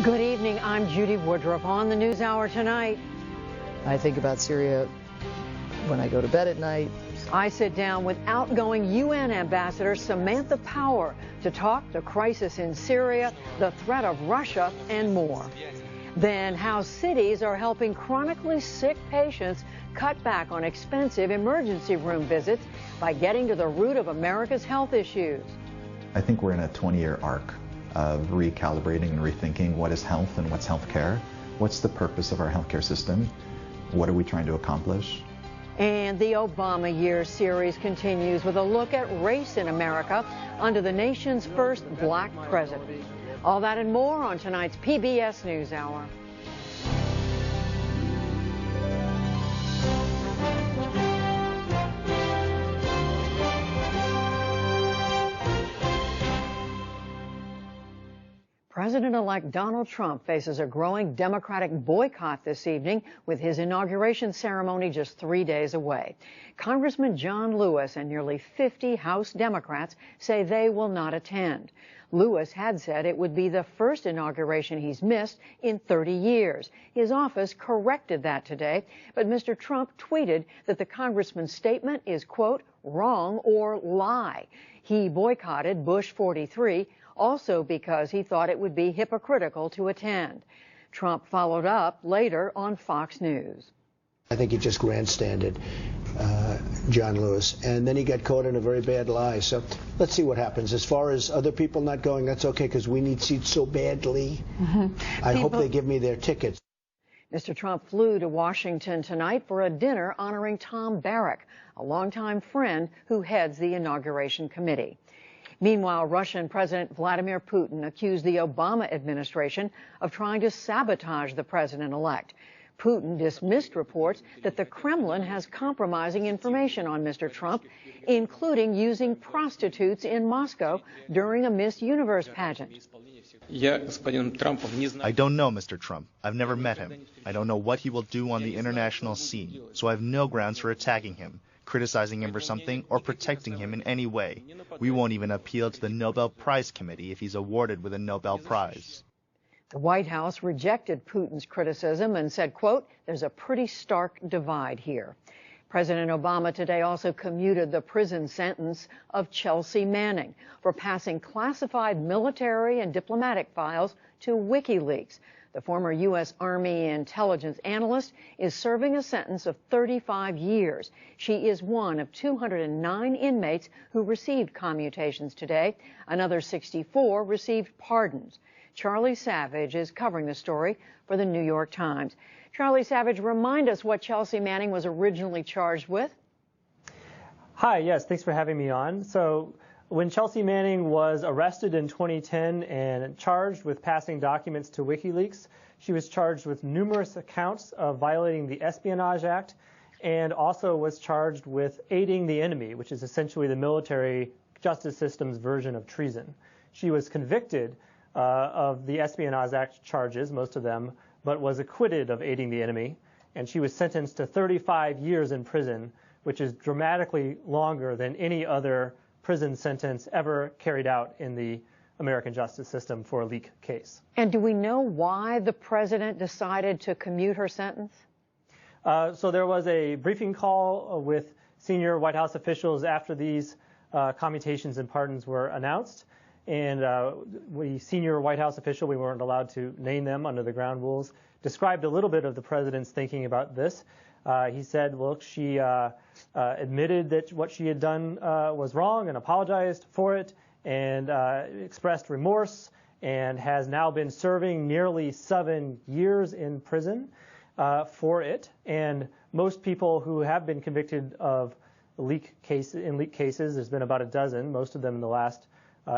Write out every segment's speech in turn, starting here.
Good evening. I'm Judy Woodruff on the NewsHour tonight. I think about Syria when I go to bed at night. I sit down with outgoing UN Ambassador Samantha Power to talk the crisis in Syria, the threat of Russia, and more. Then how cities are helping chronically sick patients cut back on expensive emergency room visits by getting to the root of America's health issues. I think we're in a 20-year arc of recalibrating and rethinking what is health and what's healthcare. What's the purpose of our healthcare system? What are we trying to accomplish? And the Obama Years series continues with a look at race in America under the nation's first black president. All that and more on tonight's PBS NewsHour. President-elect Donald Trump faces a growing Democratic boycott this evening with his inauguration ceremony just 3 days away. Congressman John Lewis and nearly 50 House Democrats say they will not attend. Lewis had said it would be the first inauguration he's missed in 30 years. His office corrected that today, but Mr. Trump tweeted that the congressman's statement is, quote, wrong or lie. He boycotted Bush 43, also because he thought it would be hypocritical to attend. Trump followed up later on Fox News. I think he just grandstanded John Lewis, and then he got caught in a very bad lie. So let's see what happens. As far as other people not going, that's okay, because we need seats so badly. I hope they give me their tickets. Mr. Trump flew to Washington tonight for a dinner honoring Tom Barrack, a longtime friend who heads the inauguration committee. Meanwhile, Russian President Vladimir Putin accused the Obama administration of trying to sabotage the president-elect. Putin dismissed reports that the Kremlin has compromising information on Mr. Trump, including using prostitutes in Moscow during a Miss Universe pageant. I don't know Mr. Trump. I've never met him. I don't know what he will do on the international scene, so I have no grounds for attacking him, criticizing him for something, or protecting him in any way. We won't even appeal to the Nobel Prize Committee if he's awarded with a Nobel Prize. The White House rejected Putin's criticism and said, quote, there's a pretty stark divide here. President Obama today also commuted the prison sentence of Chelsea Manning for passing classified military and diplomatic files to WikiLeaks. The former U.S. Army intelligence analyst is serving a sentence of 35 years. She is one of 209 inmates who received commutations today. Another 64 received pardons. Charlie Savage is covering the story for the New York Times. Charlie Savage, remind us what Chelsea Manning was originally charged with. Hi, yes, thanks for having me on. So when Chelsea Manning was arrested in 2010 and charged with passing documents to WikiLeaks, she was charged with numerous accounts of violating the Espionage Act and also was charged with aiding the enemy, which is essentially the military justice system's version of treason. She was convicted of the Espionage Act charges, most of them, but was acquitted of aiding the enemy, and she was sentenced to 35 years in prison, which is dramatically longer than any other prison sentence ever carried out in the American justice system for a leak case. And do we know why the president decided to commute her sentence? So there was a briefing call with senior White House officials after these commutations and pardons were announced. And senior White House official, we weren't allowed to name them under the ground rules, described a little bit of the president's thinking about this. He said, look, she admitted that what she had done was wrong and apologized for it and expressed remorse and has now been serving nearly 7 years in prison for it. And most people who have been convicted of leak cases, there's been about a dozen, most of them in the last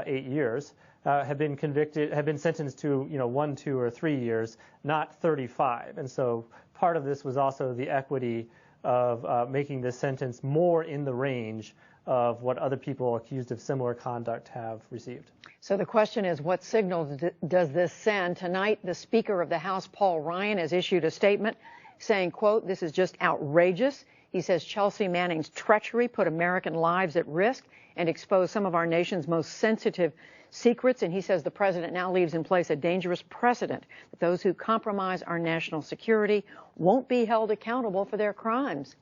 8 years, have been sentenced to 1, 2, or 3 years, not 35. And so part of this was also the equity of making this sentence more in the range of what other people accused of similar conduct have received. So the question is, what signal does this send? Tonight, the Speaker of the House, Paul Ryan, has issued a statement saying, quote, this is just outrageous. He says Chelsea Manning's treachery put American lives at risk and exposed some of our nation's most sensitive secrets. And he says the president now leaves in place a dangerous precedent that those who compromise our national security won't be held accountable for their crimes.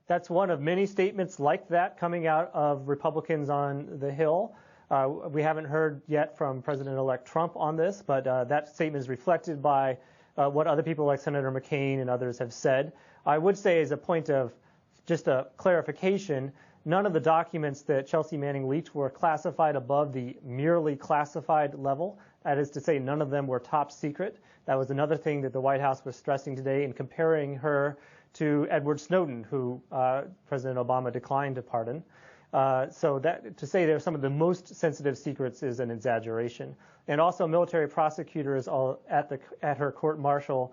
That's one of many statements like that coming out of Republicans on the Hill. We haven't heard yet from President-elect Trump on this, but that statement is reflected by what other people like Senator McCain and others have said. I would say, as a point of just a clarification, none of the documents that Chelsea Manning leaked were classified above the merely classified level. That is to say, none of them were top secret. That was another thing that the White House was stressing today in comparing her to Edward Snowden, who President Obama declined to pardon. So that to say they're some of the most sensitive secrets is an exaggeration. And also, military prosecutors at her court-martial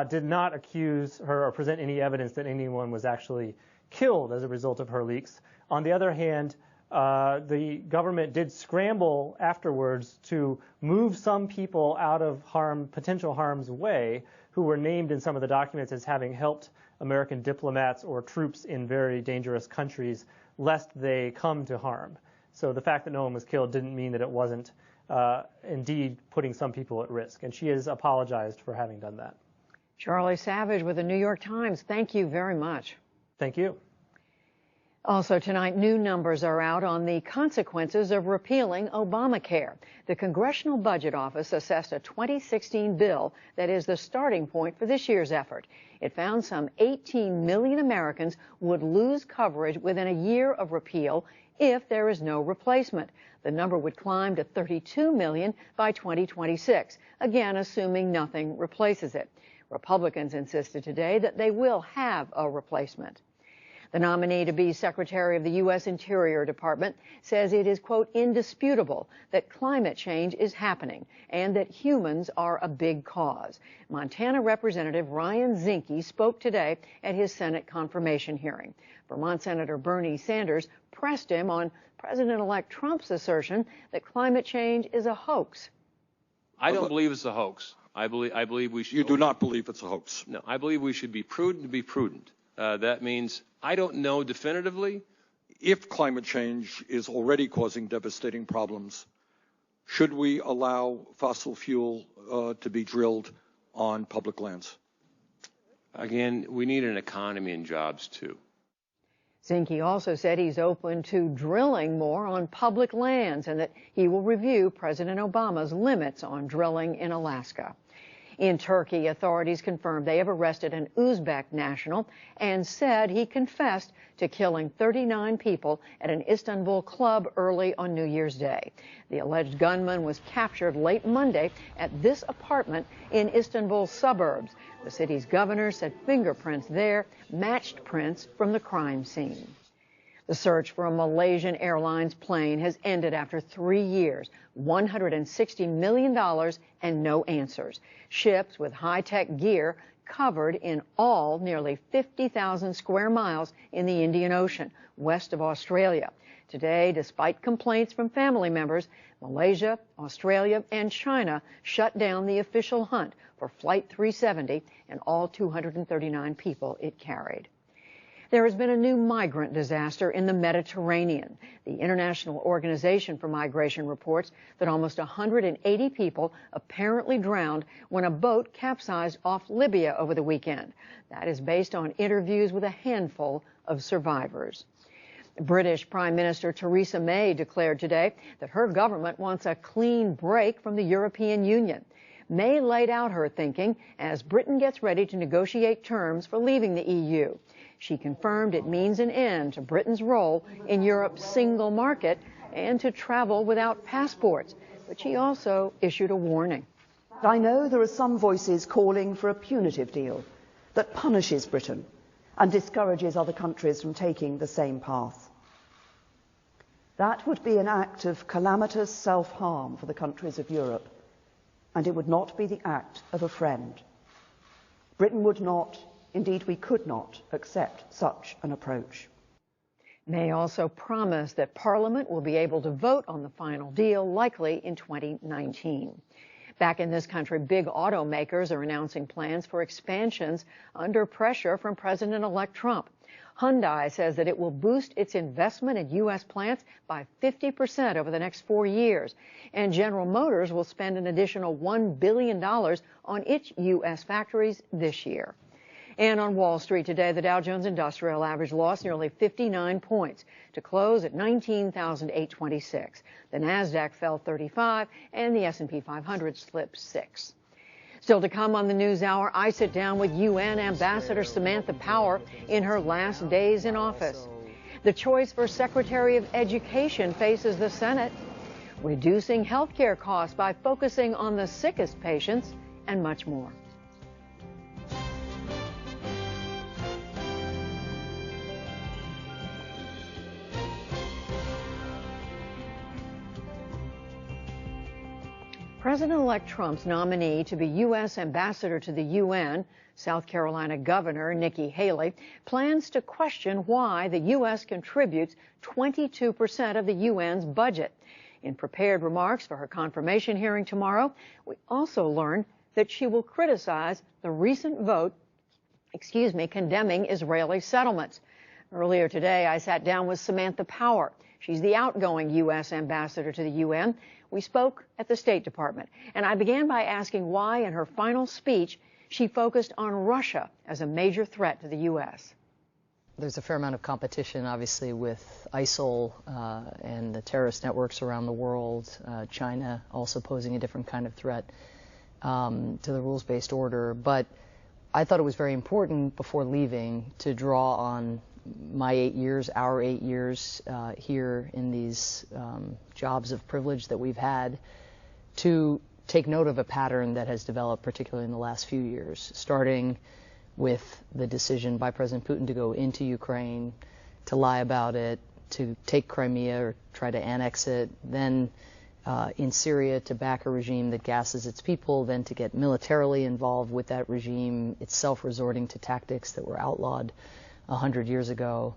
did not accuse her or present any evidence that anyone was actually killed as a result of her leaks. On the other hand, the government did scramble afterwards to move some people out of potential harm's way who were named in some of the documents as having helped American diplomats or troops in very dangerous countries, lest they come to harm. So the fact that no one was killed didn't mean that it wasn't indeed putting some people at risk. And she has apologized for having done that. Charlie Savage with the New York Times, thank you very much. Thank you. Also tonight, new numbers are out on the consequences of repealing Obamacare. The Congressional Budget Office assessed a 2016 bill that is the starting point for this year's effort. It found some 18 million Americans would lose coverage within a year of repeal if there is no replacement. The number would climb to 32 million by 2026, again assuming nothing replaces it. Republicans insisted today that they will have a replacement. The nominee to be Secretary of the U.S. Interior Department says it is, quote, indisputable that climate change is happening and that humans are a big cause. Montana Representative Ryan Zinke spoke today at his Senate confirmation hearing. Vermont Senator Bernie Sanders pressed him on President-elect Trump's assertion that climate change is a hoax. I don't believe it's a hoax. I believe we should. You do not believe it's a hoax? No, I believe we should be prudent to be prudent. That means I don't know definitively. If climate change is already causing devastating problems, should we allow fossil fuel to be drilled on public lands? Again, we need an economy and jobs, too. Zinke also said he's open to drilling more on public lands and that he will review President Obama's limits on drilling in Alaska. In Turkey, authorities confirmed they have arrested an Uzbek national and said he confessed to killing 39 people at an Istanbul club early on New Year's Day. The alleged gunman was captured late Monday at this apartment in Istanbul's suburbs. The city's governor said fingerprints there matched prints from the crime scene. The search for a Malaysian Airlines plane has ended after 3 years, $160 million and no answers. Ships with high-tech gear covered in all nearly 50,000 square miles in the Indian Ocean, west of Australia. Today, despite complaints from family members, Malaysia, Australia, and China shut down the official hunt for Flight 370 and all 239 people it carried. There has been a new migrant disaster in the Mediterranean. The International Organization for Migration reports that almost 180 people apparently drowned when a boat capsized off Libya over the weekend. That is based on interviews with a handful of survivors. British Prime Minister Theresa May declared today that her government wants a clean break from the European Union. May laid out her thinking as Britain gets ready to negotiate terms for leaving the EU. She confirmed it means an end to Britain's role in Europe's single market and to travel without passports. But she also issued a warning. I know there are some voices calling for a punitive deal that punishes Britain and discourages other countries from taking the same path. That would be an act of calamitous self-harm for the countries of Europe, and it would not be the act of a friend. Britain would not, indeed we could not, accept such an approach. May also promised that Parliament will be able to vote on the final deal likely in 2019. Back in this country, big automakers are announcing plans for expansions under pressure from President-elect Trump. Hyundai says that it will boost its investment in U.S. plants by 50% over the next 4 years. And General Motors will spend an additional $1 billion on its U.S. factories this year. And on Wall Street today, the Dow Jones Industrial Average lost nearly 59 points to close at 19,826. The Nasdaq fell 35, and the S&P 500 slipped 6. Still to come on the NewsHour, I sit down with UN Ambassador Samantha Power in her last days in office. The choice for Secretary of Education faces the Senate. Reducing health care costs by focusing on the sickest patients, and much more. President-elect Trump's nominee to be U.S. Ambassador to the UN, South Carolina Governor Nikki Haley, plans to question why the U.S. contributes 22% of the UN's budget. In prepared remarks for her confirmation hearing tomorrow, we also learned that she will criticize the recent vote, condemning Israeli settlements. Earlier today, I sat down with Samantha Power. She's the outgoing U.S. Ambassador to the UN. We spoke at the State Department, and I began by asking why, in her final speech, she focused on Russia as a major threat to the U.S. There's a fair amount of competition, obviously, with ISIL and the terrorist networks around the world, China also posing a different kind of threat to the rules-based order. But I thought it was very important before leaving to draw on my 8 years, our 8 years here in these jobs of privilege that we've had, to take note of a pattern that has developed, particularly in the last few years, starting with the decision by President Putin to go into Ukraine, to lie about it, to take Crimea or try to annex it, then in Syria to back a regime that gasses its people, then to get militarily involved with that regime, itself resorting to tactics that were outlawed 100 years ago,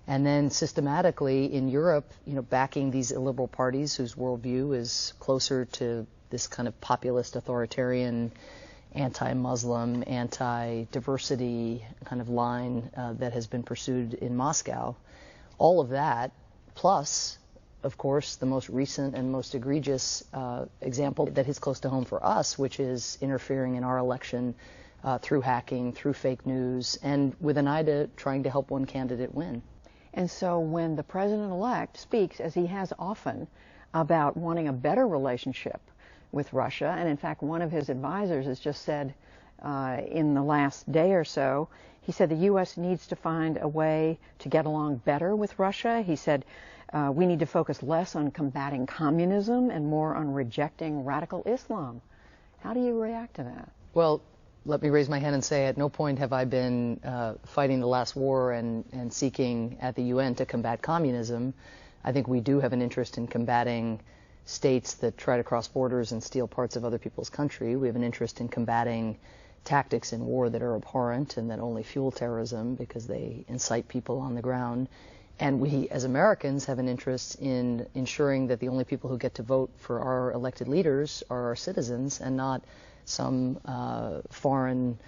and then systematically in Europe, backing these illiberal parties whose worldview is closer to this kind of populist, authoritarian, anti-Muslim, anti-diversity kind of line that has been pursued in Moscow. All of that, plus, of course, the most recent and most egregious example that hits close to home for us, which is interfering in our election through hacking, through fake news, and with an eye to trying to help one candidate win. And so when the president-elect speaks, as he has often, about wanting a better relationship with Russia, and in fact one of his advisors has just said in the last day or so, he said the U.S. needs to find a way to get along better with Russia. He said we need to focus less on combating communism and more on rejecting radical Islam. How do you react to that? Well, let me raise my hand and say at no point have I been fighting the last war and seeking at the UN to combat communism. I think we do have an interest in combating states that try to cross borders and steal parts of other people's country. We have an interest in combating tactics in war that are abhorrent and that only fuel terrorism because they incite people on the ground. And we, as Americans, have an interest in ensuring that the only people who get to vote for our elected leaders are our citizens and not some foreign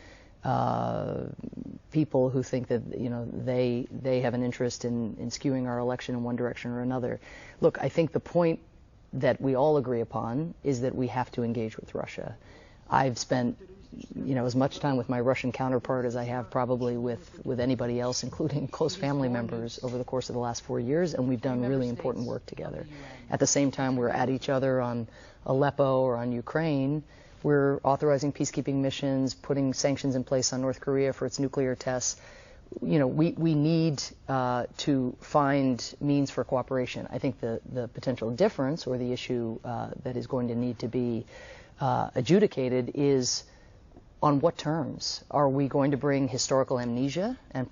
people who think that they have an interest in skewing our election in one direction or another. Look, I think the point that we all agree upon is that we have to engage with Russia. I've spent as much time with my Russian counterpart as I have probably with anybody else, including close family members, over the course of the last 4 years, and we've done really important work together. At the same time, we're at each other on Aleppo or on Ukraine. We're authorizing peacekeeping missions, putting sanctions in place on North Korea for its nuclear tests. We need to find means for cooperation. I think the potential difference or the issue that is going to need to be adjudicated is on what terms. Are we going to bring historical amnesia and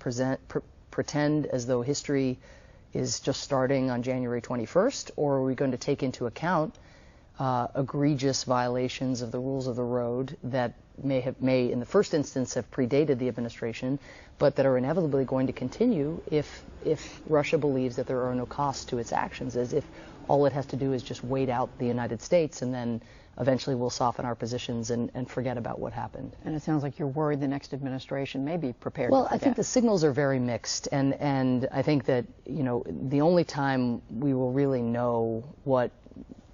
pretend as though history is just starting on January 21st, or are we going to take into account egregious violations of the rules of the road that may in the first instance have predated the administration, but that are inevitably going to continue if Russia believes that there are no costs to its actions, as if All it has to do is just wait out the United States, and then eventually we'll soften our positions and forget about what happened. And it sounds like you're worried the next administration may be prepared to forget. I think the signals are very mixed, and I think that, the only time we will really know what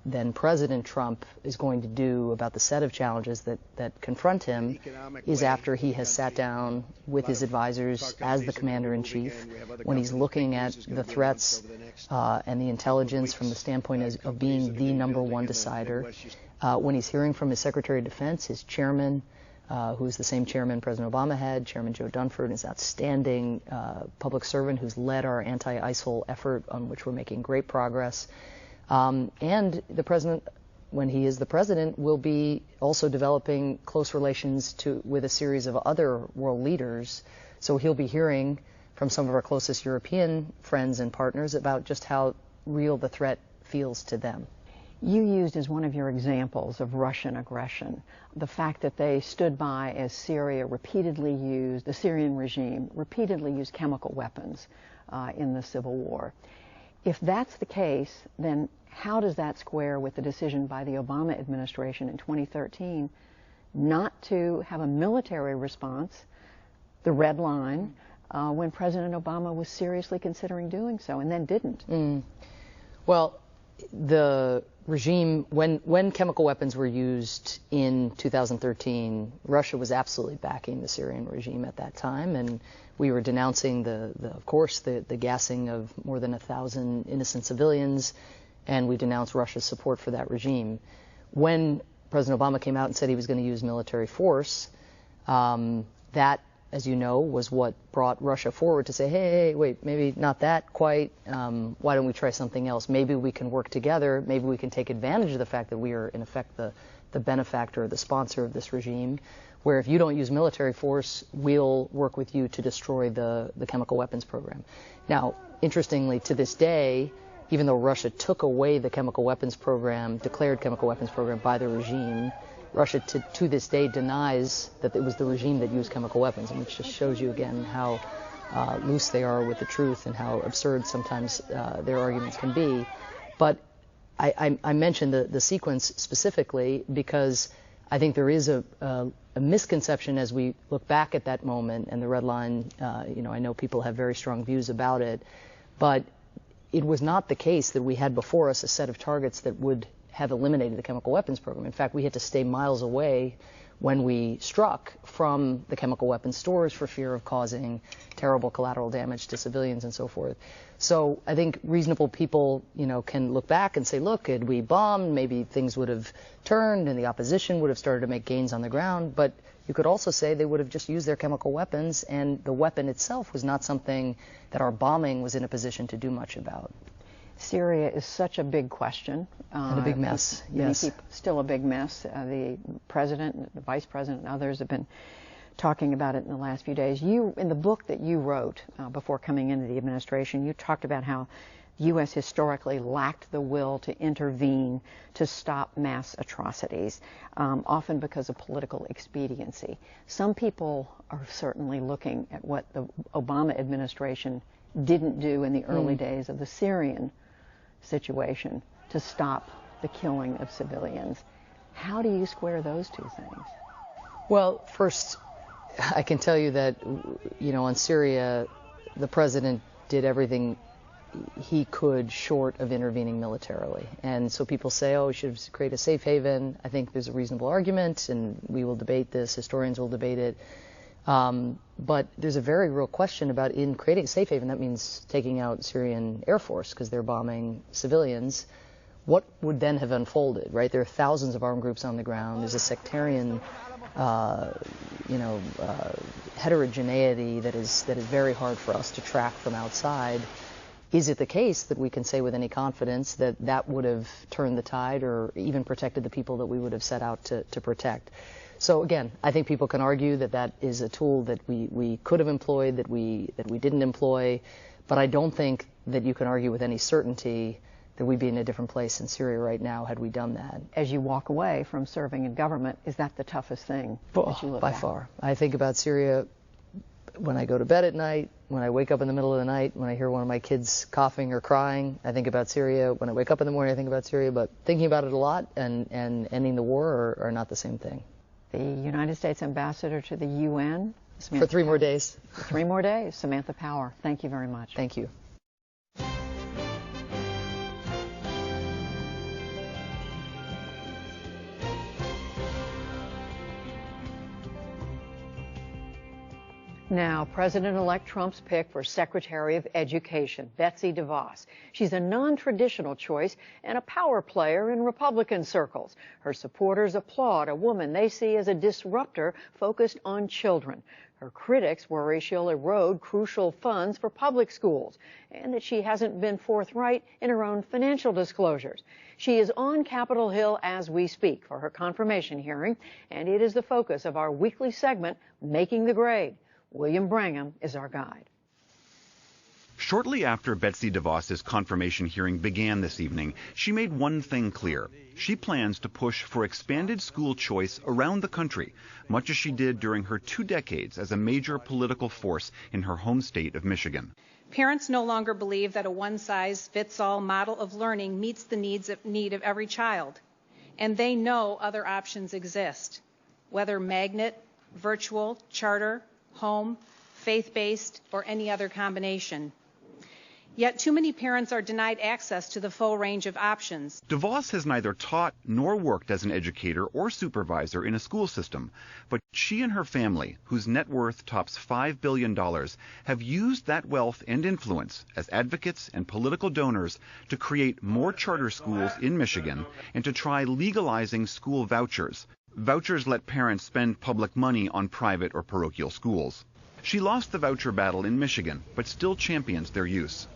then President Trump is going to do about the set of challenges that confront him is after he has sat down with his advisors as the commander-in-chief, when he's looking at the threats and the intelligence from the standpoint of being the number one decider, when he's hearing from his Secretary of Defense, his chairman, who's the same chairman President Obama had, Chairman Joe Dunford, is an outstanding public servant who's led our anti-ISIL effort on which we're making great progress. And the president, when he is the president, will be also developing close relations with a series of other world leaders. So he'll be hearing from some of our closest European friends and partners about just how real the threat feels to them. You used as one of your examples of Russian aggression the fact that they stood by as the Syrian regime repeatedly used chemical weapons in the civil war. If that's the case, then how does that square with the decision by the Obama administration in 2013 not to have a military response, the red line, when President Obama was seriously considering doing so and then didn't? Well, the regime, when chemical weapons were used in 2013, Russia was absolutely backing the Syrian regime at that time, and we were denouncing of course, the gassing of more than 1,000 innocent civilians, and we denounced Russia's support for that regime. When President Obama came out and said he was going to use military force, that, as you know, was what brought Russia forward to say, hey, wait, maybe not that quite. Why don't we try something else? Maybe we can work together. Maybe we can take advantage of the fact that we are, in effect, the benefactor, the sponsor of this regime, where if you don't use military force, we'll work with you to destroy the chemical weapons program. Now, interestingly, to this day, even though Russia took away the chemical weapons program, declared chemical weapons program by the regime, Russia to this day denies that it was the regime that used chemical weapons, and which just shows you again how loose they are with the truth and how absurd sometimes their arguments can be. But I mentioned the sequence specifically because I think there is a misconception as we look back at that moment and the red line. I know people have very strong views about it, but it was not the case that we had before us a set of targets that would have eliminated the chemical weapons program. In fact, we had to stay miles away when we struck from the chemical weapons stores for fear of causing terrible collateral damage to civilians and so forth. So I think reasonable people, can look back and say, look, had we bombed, maybe things would have turned and the opposition would have started to make gains on the ground. But you could also say they would have just used their chemical weapons, and the weapon itself was not something that our bombing was in a position to do much about. Syria is such a big question. And a big mess, yes. Still a big mess. The president, the vice president, and others have been talking about it in the last few days. In the book that you wrote before coming into the administration, you talked about how the U.S. historically lacked the will to intervene to stop mass atrocities, often because of political expediency. Some people are certainly looking at what the Obama administration didn't do in the early days of the Syrian situation to stop the killing of civilians. How do you square those two things? Well, first, I can tell you that, on Syria, the president did everything he could short of intervening militarily. And so people say, we should create a safe haven. I think there's a reasonable argument, and we will debate this. Historians will debate it. But there's a very real question about in creating a safe haven, that means taking out Syrian Air Force because they're bombing civilians. What would then have unfolded, right? There are thousands of armed groups on the ground. There's a sectarian, heterogeneity that is very hard for us to track from outside. Is it the case that we can say with any confidence that that would have turned the tide or even protected the people that we would have set out to protect? So again, I think people can argue that that is a tool that we could have employed, that we didn't employ, but I don't think that you can argue with any certainty that we'd be in a different place in Syria right now had we done that. As you walk away from serving in government, is that the toughest thing that you look at? By far. I think about Syria when I go to bed at night, when I wake up in the middle of the night, when I hear one of my kids coughing or crying, I think about Syria. When I wake up in the morning, I think about Syria. But thinking about it a lot and ending the war are not the same thing. The United States ambassador to the UN. For 3 more days. For 3 more days. Samantha Power, thank you very much. Thank you. Now, President-elect Trump's pick for Secretary of Education, Betsy DeVos. She's a non-traditional choice and a power player in Republican circles. Her supporters applaud a woman they see as a disruptor focused on children. Her critics worry she'll erode crucial funds for public schools and that she hasn't been forthright in her own financial disclosures. She is on Capitol Hill as we speak for her confirmation hearing, and it is the focus of our weekly segment, Making the Grade. William Brangham is our guide. Shortly after Betsy DeVos's confirmation hearing began this evening, she made one thing clear. She plans to push for expanded school choice around the country, much as she did during her 2 decades as a major political force in her home state of Michigan. Parents no longer believe that a one-size-fits-all model of learning meets the need of every child, and they know other options exist, whether magnet, virtual, charter, home, faith-based, or any other combination. Yet too many parents are denied access to the full range of options. DeVos has neither taught nor worked as an educator or supervisor in a school system, but she and her family, whose net worth tops $5 billion, have used that wealth and influence as advocates and political donors to create more charter schools in Michigan and to try legalizing school vouchers. Vouchers let parents spend public money on private or parochial schools. She lost the voucher battle in Michigan, but still champions their use.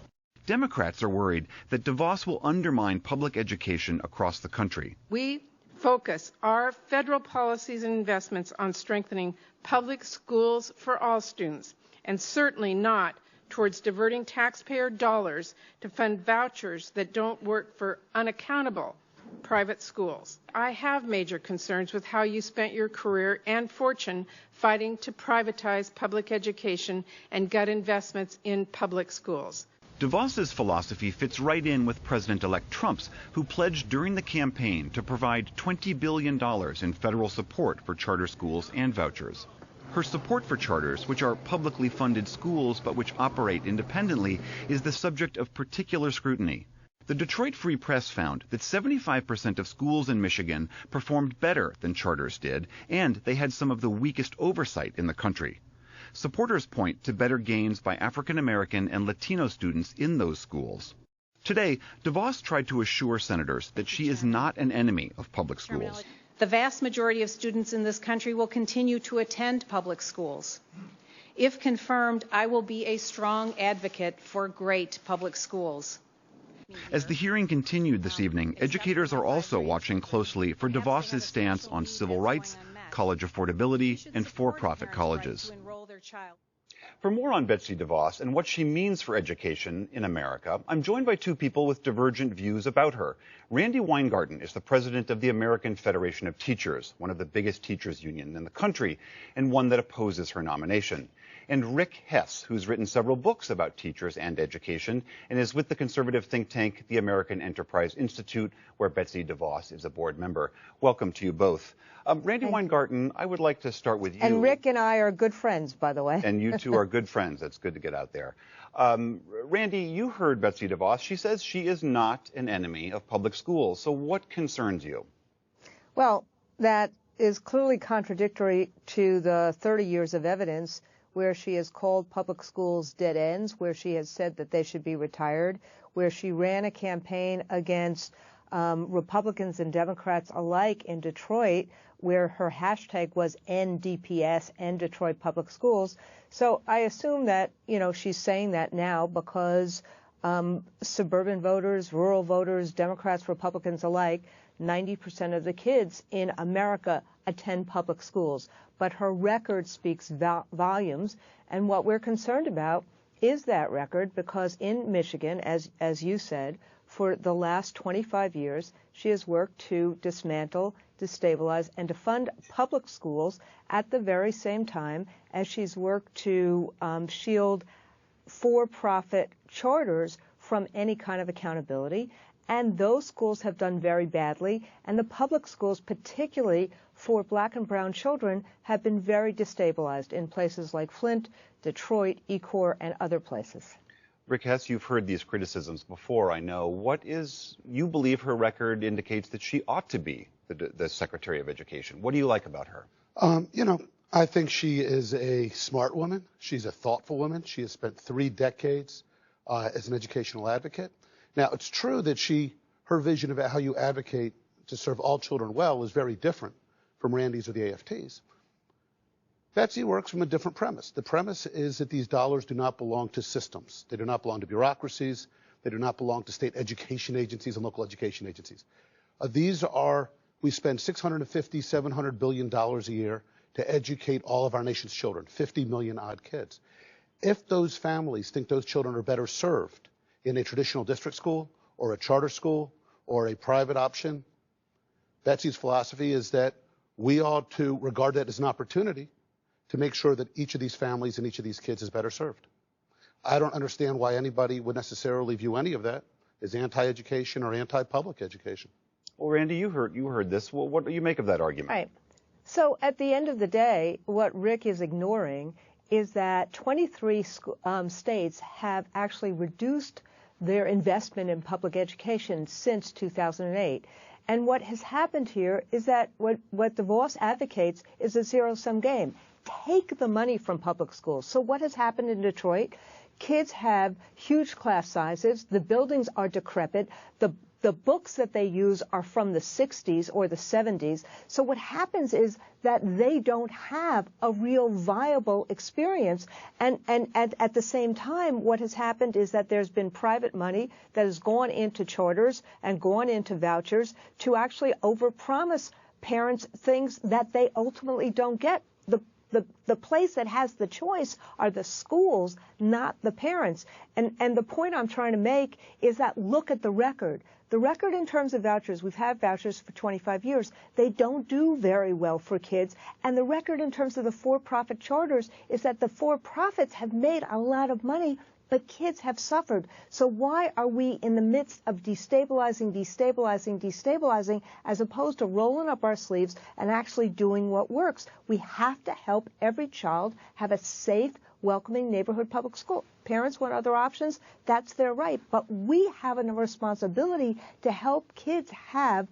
Democrats are worried that DeVos will undermine public education across the country. We focus our federal policies and investments on strengthening public schools for all students, and certainly not towards diverting taxpayer dollars to fund vouchers that don't work for unaccountable private schools. I have major concerns with how you spent your career and fortune fighting to privatize public education and gut investments in public schools. DeVos's philosophy fits right in with President-elect Trump's, who pledged during the campaign to provide $20 billion in federal support for charter schools and vouchers. Her support for charters, which are publicly funded schools but which operate independently, is the subject of particular scrutiny. The Detroit Free Press found that 75% of schools in Michigan performed better than charters did, and they had some of the weakest oversight in the country. Supporters point to better gains by African American and Latino students in those schools. Today, DeVos tried to assure senators that she is not an enemy of public schools. The vast majority of students in this country will continue to attend public schools. If confirmed, I will be a strong advocate for great public schools. As the hearing continued this evening, educators are also watching closely for DeVos's stance on civil rights, college affordability, and for-profit colleges. For more on Betsy DeVos and what she means for education in America, I'm joined by 2 people with divergent views about her. Randy Weingarten is the president of the American Federation of Teachers, one of the biggest teachers' unions in the country, and one that opposes her nomination. And Rick Hess, who's written several books about teachers and education, and is with the conservative think tank, the American Enterprise Institute, where Betsy DeVos is a board member. Welcome to you both. Randy Weingarten, I would like to start with you. And Rick and I are good friends, by the way. And you two are good friends. That's good to get out there. Randy, you heard Betsy DeVos. She says she is not an enemy of public schools. So what concerns you? Well, that is clearly contradictory to the 30 years of evidence where she has called public schools dead ends, where she has said that they should be retired, where she ran a campaign against Republicans and Democrats alike in Detroit, where her hashtag was NDPS, End Detroit Public Schools. So I assume that, she's saying that now because suburban voters, rural voters, Democrats, Republicans alike, 90% of the kids in America attend public schools. But her record speaks volumes, and what we're concerned about is that record, because in Michigan, as you said, for the last 25 years, she has worked to dismantle, destabilize, and defund public schools at the very same time as she's worked to shield for-profit charters from any kind of accountability. And those schools have done very badly. And the public schools, particularly for black and brown children, have been very destabilized in places like Flint, Detroit, Ecorse, and other places. Rick Hess, you've heard these criticisms before, I know. You believe her record indicates that she ought to be the Secretary of Education. What do you like about her? I think she is a smart woman. She's a thoughtful woman. She has spent 3 decades as an educational advocate. Now, it's true that her vision about how you advocate to serve all children well is very different from Randy's or the AFT's. Betsy works from a different premise. The premise is that these dollars do not belong to systems. They do not belong to bureaucracies. They do not belong to state education agencies and local education agencies. We spend $650, $700 billion a year to educate all of our nation's children, 50 million odd kids. If those families think those children are better served in a traditional district school or a charter school or a private option, Betsy's philosophy is that we ought to regard that as an opportunity to make sure that each of these families and each of these kids is better served. I don't understand why anybody would necessarily view any of that as anti-education or anti-public education. Well, Randy, you heard this. Well, what do you make of that argument? Right. So at the end of the day, what Rick is ignoring is that 23 states have actually reduced their investment in public education since 2008. And what has happened here is that what DeVos advocates is a zero-sum game. Take the money from public schools. So what has happened in Detroit? Kids have huge class sizes. The buildings are decrepit. The books that they use are from the 60s or the 70s. So what happens is that they don't have a real viable experience. And at the same time, what has happened is that there's been private money that has gone into charters and gone into vouchers to actually overpromise parents things that they ultimately don't get. The place that has the choice are the schools, not the parents. And the point I'm trying to make is that look at the record. The record in terms of vouchers, we've had vouchers for 25 years. They don't do very well for kids. And the record in terms of the for-profit charters is that the for-profits have made a lot of money, but kids have suffered. So why are we in the midst of destabilizing, as opposed to rolling up our sleeves and actually doing what works? We have to help every child have a safe, welcoming neighborhood public school. Parents want other options, that's their right. But we have a responsibility to help kids have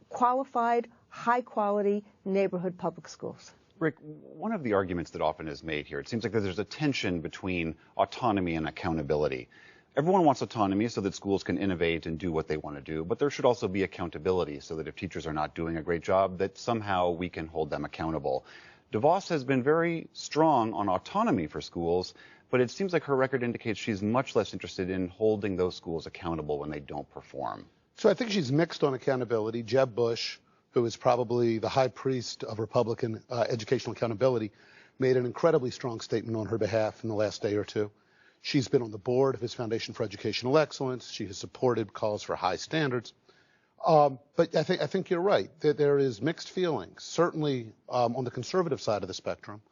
qualified, high-quality neighborhood public schools. Rick, one of the arguments that often is made here, it seems like there's a tension between autonomy and accountability. Everyone wants autonomy so that schools can innovate and do what they want to do, but there should also be accountability so that if teachers are not doing a great job, that somehow we can hold them accountable. DeVos has been very strong on autonomy for schools, but it seems like her record indicates she's much less interested in holding those schools accountable when they don't perform. So I think she's mixed on accountability. Jeb Bush, who is probably the high priest of Republican educational accountability, made an incredibly strong statement on her behalf in the last day or two. She's been on the board of his Foundation for Educational Excellence. She has supported calls for high standards. But I think you're right. There is mixed feelings, certainly on the conservative side of the spectrum,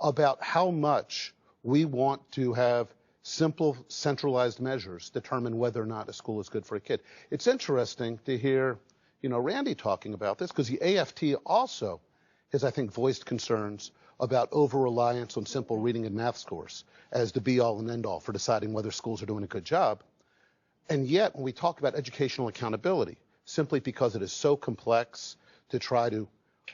about how much we want to have simple, centralized measures determine whether or not a school is good for a kid. It's interesting to hear, Randy talking about this, because the AFT also has, I think, voiced concerns about over-reliance on simple reading and math scores as the be-all and end-all for deciding whether schools are doing a good job. And yet, when we talk about educational accountability, simply because it is so complex to try to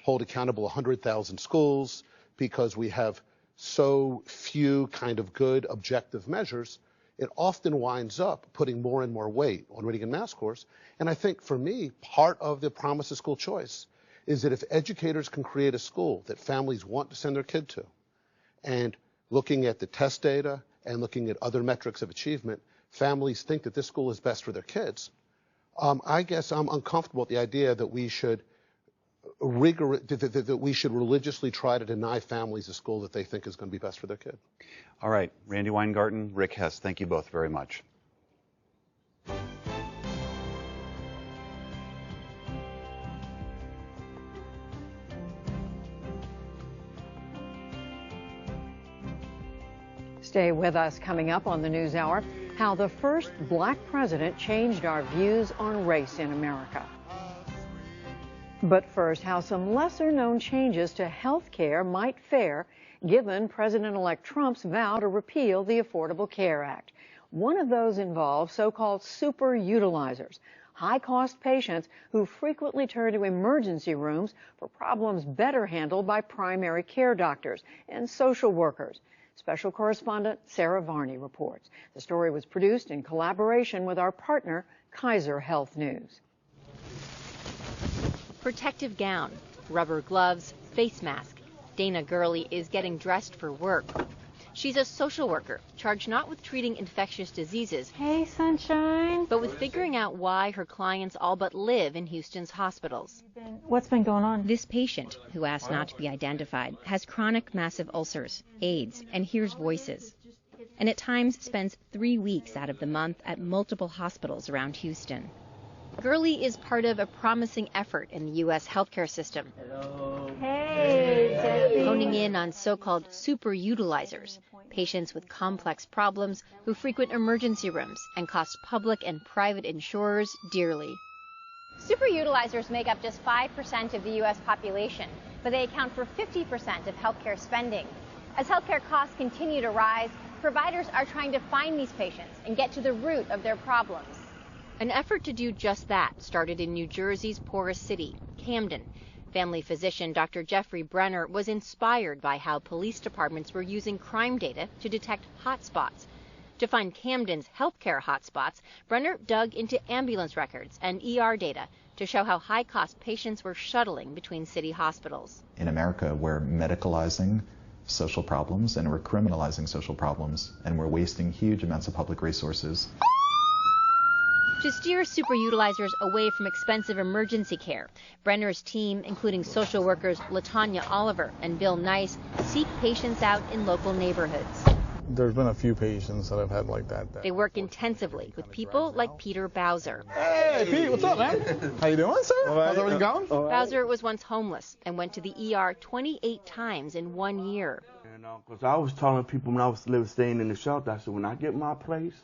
hold accountable 100,000 schools, because we have so few kind of good objective measures, it often winds up putting more and more weight on reading and math scores. And I think for me, part of the promise of school choice is that if educators can create a school that families want to send their kid to, and looking at the test data and looking at other metrics of achievement, families think that this school is best for their kids, I guess I'm uncomfortable with the idea that we should religiously try to deny families a school that they think is going to be best for their kid. All right, Randy Weingarten, Rick Hess, thank you both very much. Stay with us. Coming up on the NewsHour, how the first black president changed our views on race in America. But first, how some lesser-known changes to health care might fare given President-elect Trump's vow to repeal the Affordable Care Act. One of those involves so-called super utilizers, high-cost patients who frequently turn to emergency rooms for problems better handled by primary care doctors and social workers. Special correspondent Sarah Varney reports. The story was produced in collaboration with our partner, Kaiser Health News. Protective gown, rubber gloves, face mask. Dana Gurley is getting dressed for work. She's a social worker, charged not with treating infectious diseases, hey sunshine, but with figuring out why her clients all but live in Houston's hospitals. What's been going on? This patient, who asked not to be identified, has chronic massive ulcers, AIDS, and hears voices, and at times spends 3 weeks out of the month at multiple hospitals around Houston. Gurley is part of a promising effort in the U.S. healthcare system. Hey, Debbie. Honing in on so-called super utilizers, patients with complex problems who frequent emergency rooms and cost public and private insurers dearly. Super utilizers make up just 5% of the U.S. population, but they account for 50% of healthcare spending. As healthcare costs continue to rise, providers are trying to find these patients and get to the root of their problems. An effort to do just that started in New Jersey's poorest city, Camden. Family physician Dr. Jeffrey Brenner was inspired by how police departments were using crime data to detect hotspots. To find Camden's healthcare hotspots, Brenner dug into ambulance records and ER data to show how high-cost patients were shuttling between city hospitals. In America, we're medicalizing social problems and we're criminalizing social problems, and we're wasting huge amounts of public resources. To steer super utilizers away from expensive emergency care, Brenner's team, including social workers LaTanya Oliver and Bill Nice, seek patients out in local neighborhoods. There's been a few patients that I've had like that. They work intensively with people like Peter Bowser. Hey, Pete, what's up, man? How you doing, sir? How's everything going? Bowser was once homeless and went to the ER 28 times in 1 year. Because I was telling people when I was staying in the shelter, I said, when I get my place,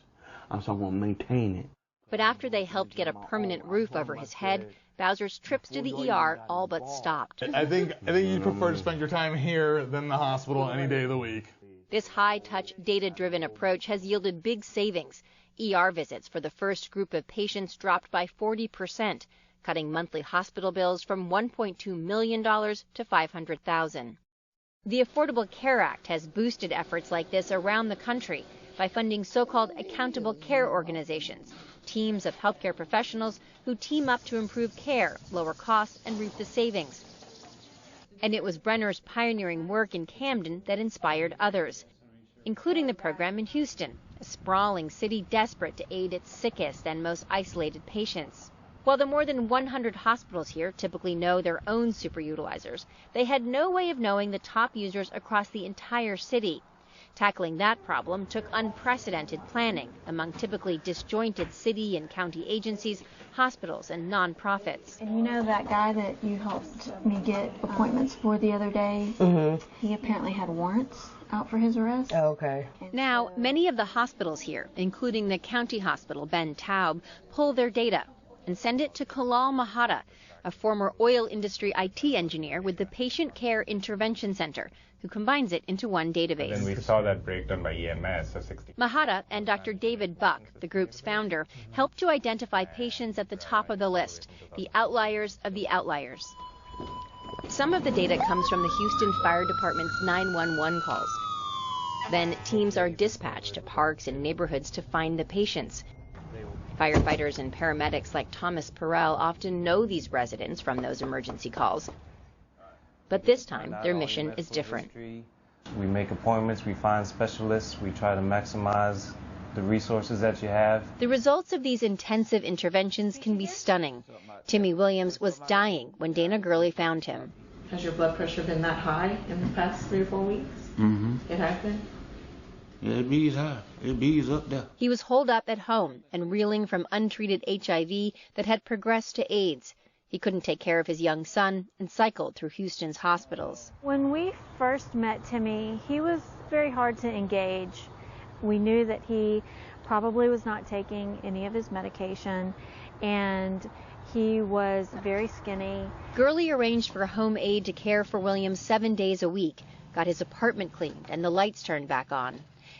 I'm going to maintain it. But after they helped get a permanent roof over his head, Bowser's trips to the ER all but stopped. I think you'd prefer to spend your time here than the hospital any day of the week. This high-touch, data-driven approach has yielded big savings. ER visits for the first group of patients dropped by 40%, cutting monthly hospital bills from $1.2 million to $500,000. The Affordable Care Act has boosted efforts like this around the country by funding so-called accountable care organizations, teams of healthcare professionals who team up to improve care, lower costs, and reap the savings. And it was Brenner's pioneering work in Camden that inspired others, including the program in Houston, a sprawling city desperate to aid its sickest and most isolated patients. While the more than 100 hospitals here typically know their own superutilizers, they had no way of knowing the top users across the entire city. Tackling that problem took unprecedented planning among typically disjointed city and county agencies, hospitals, and nonprofits. And you know that guy that you helped me get appointments for the other day? He apparently had warrants out for his arrest. Oh, okay. Now, many of the hospitals here, including the county hospital Ben Taub, pull their data and send it to Kalal Mahata, a former oil industry IT engineer with the Patient Care Intervention Center, who combines it into one database. Then we saw that breakdown by EMS, so 60. Mahata and Dr. David Buck, the group's founder, helped to identify patients at the top of the list, the outliers of the outliers. Some of the data comes from the Houston Fire Department's 911 calls. Then teams are dispatched to parks and neighborhoods to find the patients. Firefighters and paramedics like Thomas Perrell often know these residents from those emergency calls. But this time, their mission is different. We make appointments, we find specialists, we try to maximize the resources that you have. The results of these intensive interventions can be stunning. Timmy Williams was dying when Dana Gurley found him. Has your blood pressure been that high in the past 3 or 4 weeks? It has been? Yeah, it bees high. It bees up there. He was holed up at home and reeling from untreated HIV that had progressed to AIDS. He couldn't take care of his young son and cycled through Houston's hospitals. When we first met Timmy, he was very hard to engage. We knew that he probably was not taking any of his medication, and he was very skinny. Gurley arranged for home aide to care for Williams 7 days a week, got his apartment cleaned and the lights turned back on.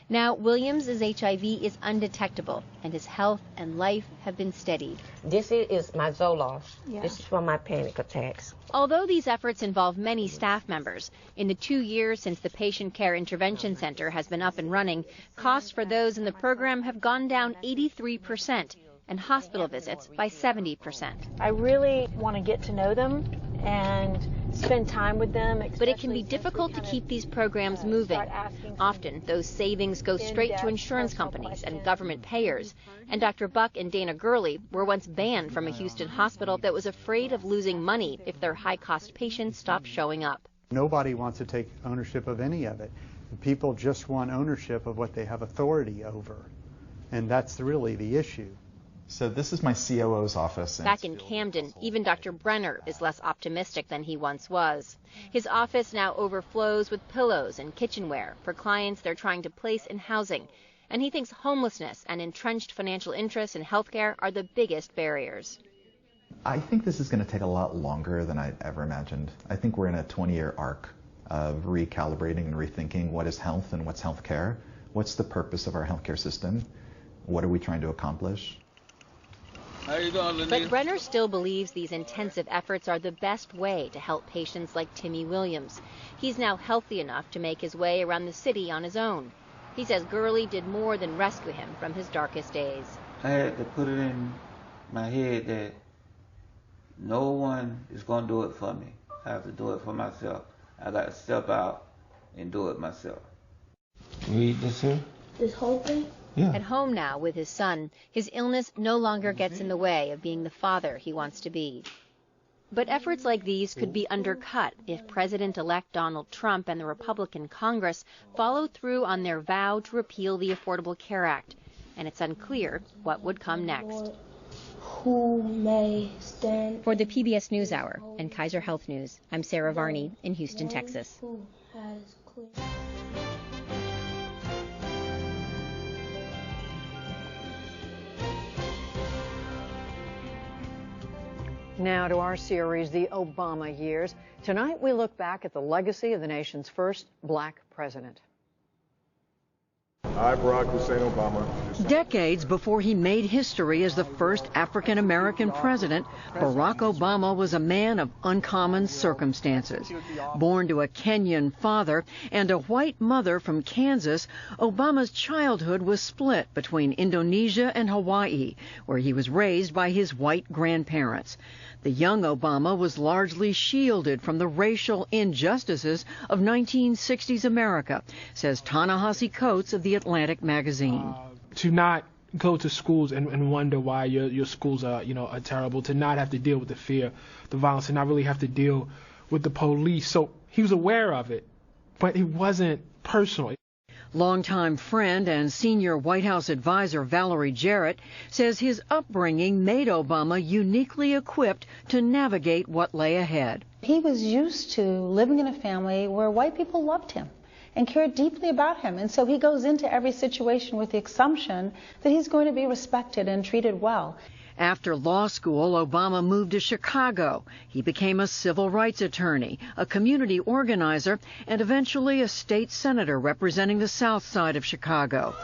Now, Williams' HIV is undetectable, and his health and life have been steadied. This is my Zoloft. Yeah. This is for my panic attacks. Although these efforts involve many staff members, in the 2 years since the Patient Care Intervention Center has been up and running, costs for those in the program have gone down 83%, and hospital visits by 70%. I really want to get to know them and spend time with them. But it can be difficult to keep these programs moving. Often, those savings go straight to insurance companies and government payers. And Dr. Buck and Dana Gurley were once banned from a Houston hospital that was afraid of losing money if their high-cost patients stopped showing up. Nobody wants to take ownership of any of it. People just want ownership of what they have authority over. And that's really the issue. So this is my COO's office. Back in Camden, even Dr. Brenner is less optimistic than he once was. His office now overflows with pillows and kitchenware for clients they're trying to place in housing. And he thinks homelessness and entrenched financial interests in healthcare are the biggest barriers. I think this is going to take a lot longer than I ever imagined. I think we're in a 20-year arc of recalibrating and rethinking what is health and what's healthcare. What's the purpose of our healthcare system? What are we trying to accomplish? How you doing, Lenita? But Brenner still believes these intensive efforts are the best way to help patients like Timmy Williams. He's now healthy enough to make his way around the city on his own. He says Gurley did more than rescue him from his darkest days. I had to put it in my head that no one is going to do it for me. I have to do it for myself. I got to step out and do it myself. Read this here? This whole thing? Yeah. At home now with his son, his illness no longer gets in the way of being the father he wants to be. But efforts like these could be undercut if President-elect Donald Trump and the Republican Congress follow through on their vow to repeal the Affordable Care Act. And it's unclear what would come next. Who may stand? For the PBS NewsHour and Kaiser Health News, I'm Sarah Varney in Houston, Texas. Who has clear? Now to our series, The Obama Years. Tonight we look back at the legacy of the nation's first black president. I, Barack Hussein Obama. Decades before he made history as the first African-American president, Barack Obama was a man of uncommon circumstances. Born to a Kenyan father and a white mother from Kansas, Obama's childhood was split between Indonesia and Hawaii, where he was raised by his white grandparents. The young Obama was largely shielded from the racial injustices of 1960s America, says Ta-Nehisi Coates of The Atlantic magazine. To not go to schools and wonder why your schools are terrible, to not have to deal with the fear, the violence, to not really have to deal with the police. So he was aware of it, but it wasn't personal. Longtime friend and senior White House advisor Valerie Jarrett says his upbringing made Obama uniquely equipped to navigate what lay ahead. He was used to living in a family where white people loved him and cared deeply about him. And so he goes into every situation with the assumption that he's going to be respected and treated well. After law school, Obama moved to Chicago. He became a civil rights attorney, a community organizer, and eventually a state senator representing the South Side of Chicago.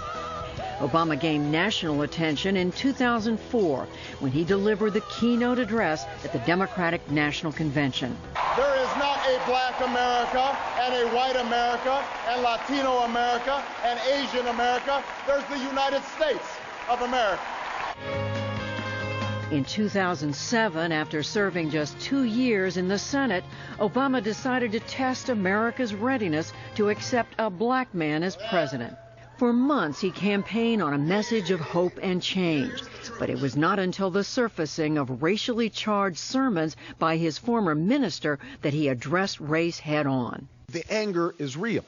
Obama gained national attention in 2004 when he delivered the keynote address at the Democratic National Convention. There is not a black America and a white America and Latino America and Asian America. There's the United States of America. In 2007, after serving just 2 years in the Senate, Obama decided to test America's readiness to accept a black man as president. For months, he campaigned on a message of hope and change, but it was not until the surfacing of racially charged sermons by his former minister that he addressed race head-on. The anger is real.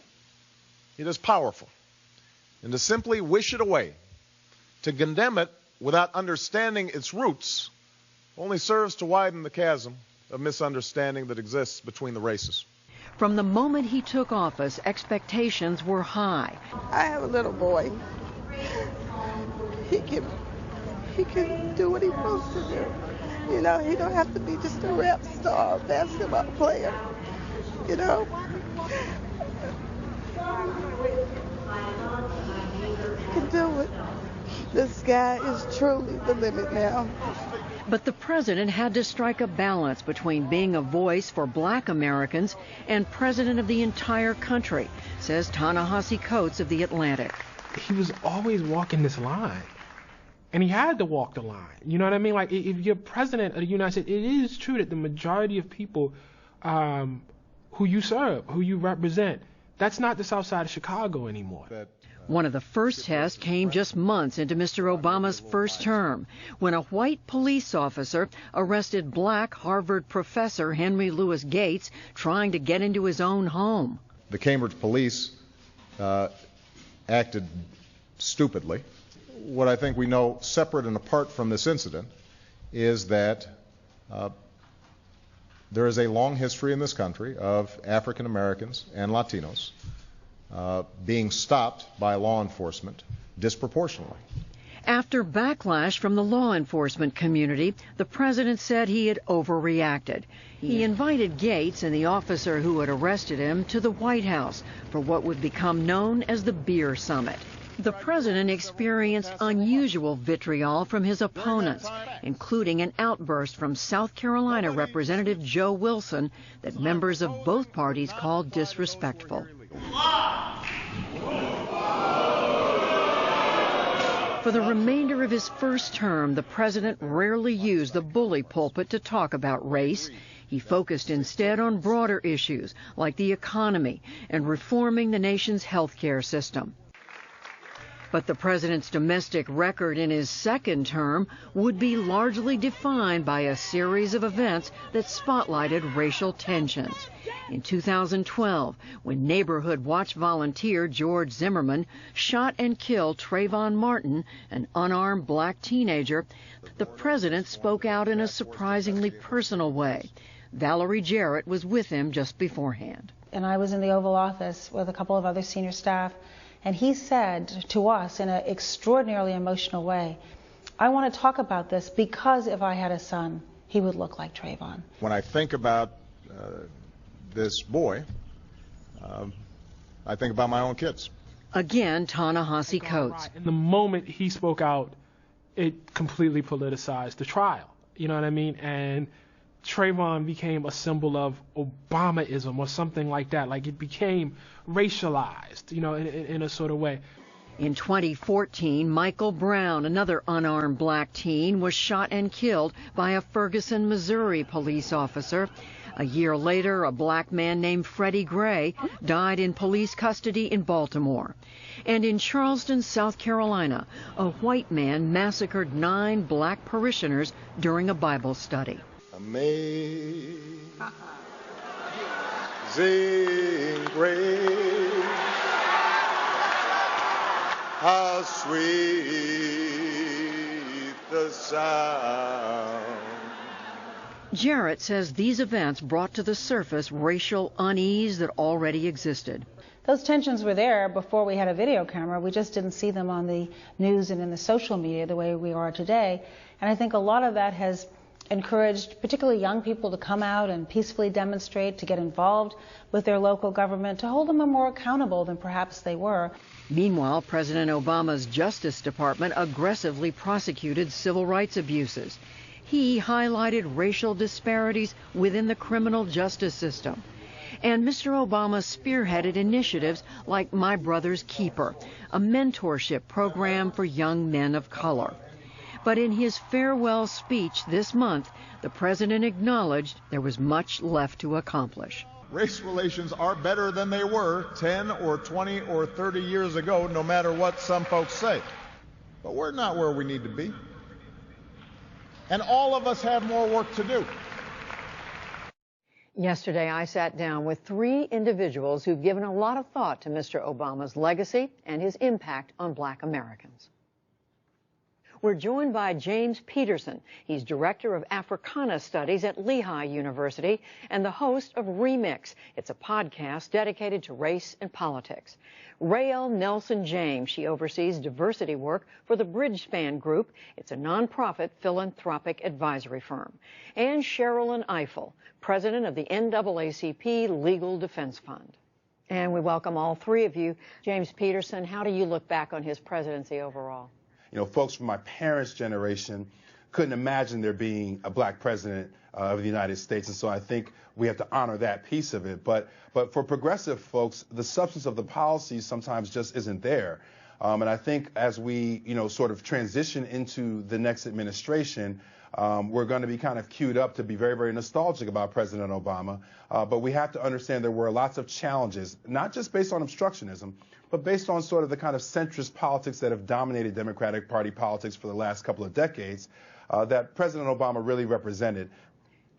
It is powerful. And to simply wish it away, to condemn it without understanding its roots, only serves to widen the chasm of misunderstanding that exists between the races. From the moment he took office, expectations were high. I have a little boy. he can do what he wants to do. You know, he don't have to be just a rap star, basketball player. You know. He can do it. The sky is truly the limit now. But the president had to strike a balance between being a voice for black Americans and president of the entire country, says Ta-Nehisi Coates of The Atlantic. He was always walking this line. And he had to walk the line. You know what I mean? Like, if you're president of the United States, it is true that the majority of people who you serve, who you represent, that's not the South Side of Chicago anymore. One of the first tests came just months into Mr. Obama's first term, when a white police officer arrested black Harvard professor Henry Louis Gates trying to get into his own home. The Cambridge police acted stupidly. What I think we know separate and apart from this incident is that there is a long history in this country of African Americans and Latinos being stopped by law enforcement disproportionately. After backlash from the law enforcement community, the president said he had overreacted. He invited Gates and the officer who had arrested him to the White House for what would become known as the Beer Summit. The president experienced unusual vitriol from his opponents, including an outburst from South Carolina Representative Joe Wilson that members of both parties called disrespectful. For the remainder of his first term, the president rarely used the bully pulpit to talk about race. He focused instead on broader issues like the economy and reforming the nation's health care system. But the president's domestic record in his second term would be largely defined by a series of events that spotlighted racial tensions. In 2012, when neighborhood watch volunteer George Zimmerman shot and killed Trayvon Martin, an unarmed black teenager, the president spoke out in a surprisingly personal way. Valerie Jarrett was with him just beforehand. And I was in the Oval Office with a couple of other senior staff. And he said to us in an extraordinarily emotional way, I want to talk about this because if I had a son, he would look like Trayvon. When I think about this boy, I think about my own kids. Again, Ta-Nehisi Coates. In the moment he spoke out, it completely politicized the trial. You know what I mean? And Trayvon became a symbol of Obamaism or something like that. Like, it became racialized, you know, in a sort of way. In 2014, Michael Brown, another unarmed black teen, was shot and killed by a Ferguson, Missouri police officer. A year later, a black man named Freddie Gray died in police custody in Baltimore. And in Charleston, South Carolina, a white man massacred 9 black parishioners during a Bible study. Amazing grace, how sweet the sound. Jarrett says these events brought to the surface racial unease that already existed. Those tensions were there before we had a video camera. We just didn't see them on the news and in the social media the way we are today. And I think a lot of that has encouraged particularly young people to come out and peacefully demonstrate, to get involved with their local government, to hold them more accountable than perhaps they were. Meanwhile, President Obama's Justice Department aggressively prosecuted civil rights abuses. He highlighted racial disparities within the criminal justice system. And Mr. Obama spearheaded initiatives like My Brother's Keeper, a mentorship program for young men of color. But in his farewell speech this month, the president acknowledged there was much left to accomplish. Race relations are better than they were 10 or 20 or 30 years ago, no matter what some folks say. But we're not where we need to be. And all of us have more work to do. Yesterday, I sat down with 3 individuals who've given a lot of thought to Mr. Obama's legacy and his impact on black Americans. We're joined by James Peterson. He's Director of Africana Studies at Lehigh University and the host of Remix. It's a podcast dedicated to race and politics. Raelle Nelson James, she oversees diversity work for the Bridgespan Group. It's a nonprofit philanthropic advisory firm. And Sherilyn Ifill, president of the NAACP Legal Defense Fund. And we welcome all three of you. James Peterson, how do you look back on his presidency overall? You know, folks from my parents' generation couldn't imagine there being a black president of the United States, and so I think we have to honor that piece of it. But for progressive folks, the substance of the policy sometimes just isn't there. And I think as we, sort of transition into the next administration, we're going to be kind of queued up to be very, very nostalgic about President Obama. But we have to understand there were lots of challenges, not just based on obstructionism, but based on sort of the kind of centrist politics that have dominated Democratic Party politics for the last couple of decades that President Obama really represented.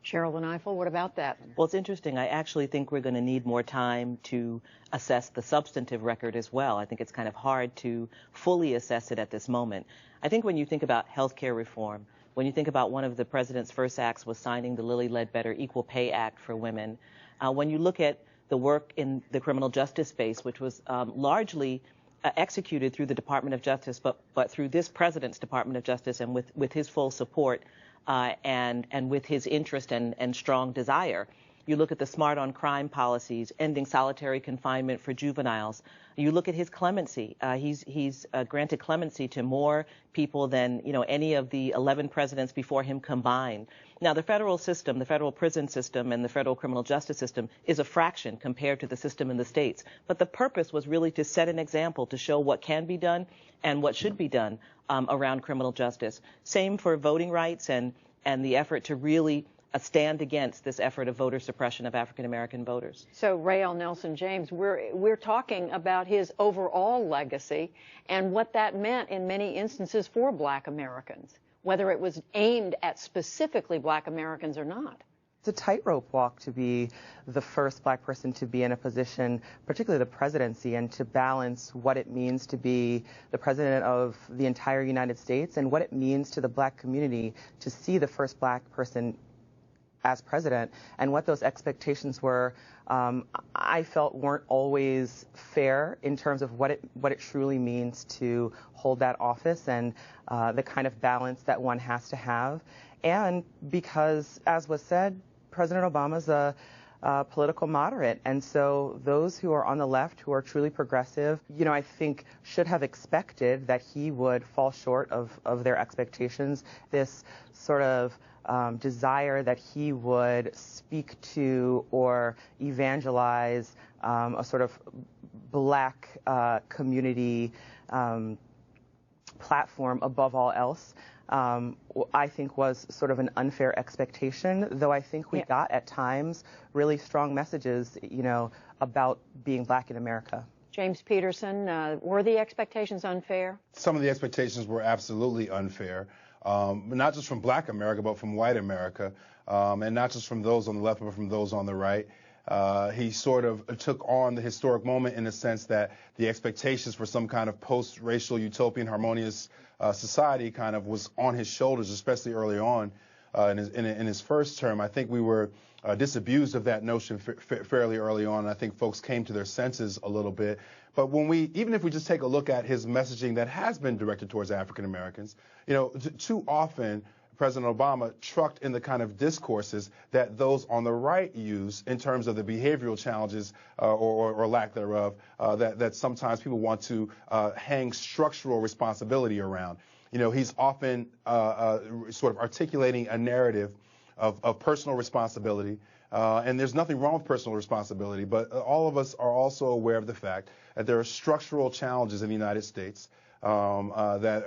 Sherilyn Ifill, what about that? Well, it's interesting. I actually think we're going to need more time to assess the substantive record as well. I think it's kind of hard to fully assess it at this moment. I think when you think about health care reform, when you think about one of the president's first acts was signing the Lilly Ledbetter Equal Pay Act for women, when you look at the work in the criminal justice space, which was largely executed through the Department of Justice, but through this president's Department of Justice and with his full support and with his interest and strong desire. You look at the smart on crime policies, ending solitary confinement for juveniles. You look at his clemency. He's granted clemency to more people than any of the 11 presidents before him combined. Now, the federal system, the federal prison system, and the federal criminal justice system is a fraction compared to the system in the states. But the purpose was really to set an example to show what can be done and what should be done around criminal justice. Same for voting rights and the effort to really stand against this effort of voter suppression of African American voters. So, Raelle Nelson James, we're talking about his overall legacy and what that meant in many instances for black Americans, whether it was aimed at specifically black Americans or not. It's a tightrope walk to be the first black person to be in a position, particularly the presidency, and to balance what it means to be the president of the entire United States and what it means to the black community to see the first black person as president, and what those expectations were, I felt weren't always fair in terms of what it truly means to hold that office and the kind of balance that one has to have. And because, as was said, President Obama's a political moderate, and so those who are on the left, who are truly progressive, I think should have expected that he would fall short of their expectations. This sort of desire that he would speak to or evangelize a sort of black community platform above all else, I think was sort of an unfair expectation, though I think we got at times really strong messages, about being black in America. James Peterson, were the expectations unfair? Some of the expectations were absolutely unfair. Not just from black America, but from white America, and not just from those on the left, but from those on the right. He sort of took on the historic moment in the sense that the expectations for some kind of post-racial, utopian, harmonious society kind of was on his shoulders, especially early on in his first term. I think we were disabused of that notion fairly early on, and I think folks came to their senses a little bit. But even if we just take a look at his messaging that has been directed towards African Americans, too often President Obama trucked in the kind of discourses that those on the right use in terms of the behavioral challenges or lack thereof that sometimes people want to hang structural responsibility around. He's often sort of articulating a narrative of personal responsibility. And there's nothing wrong with personal responsibility, but all of us are also aware of the fact that there are structural challenges in the United States that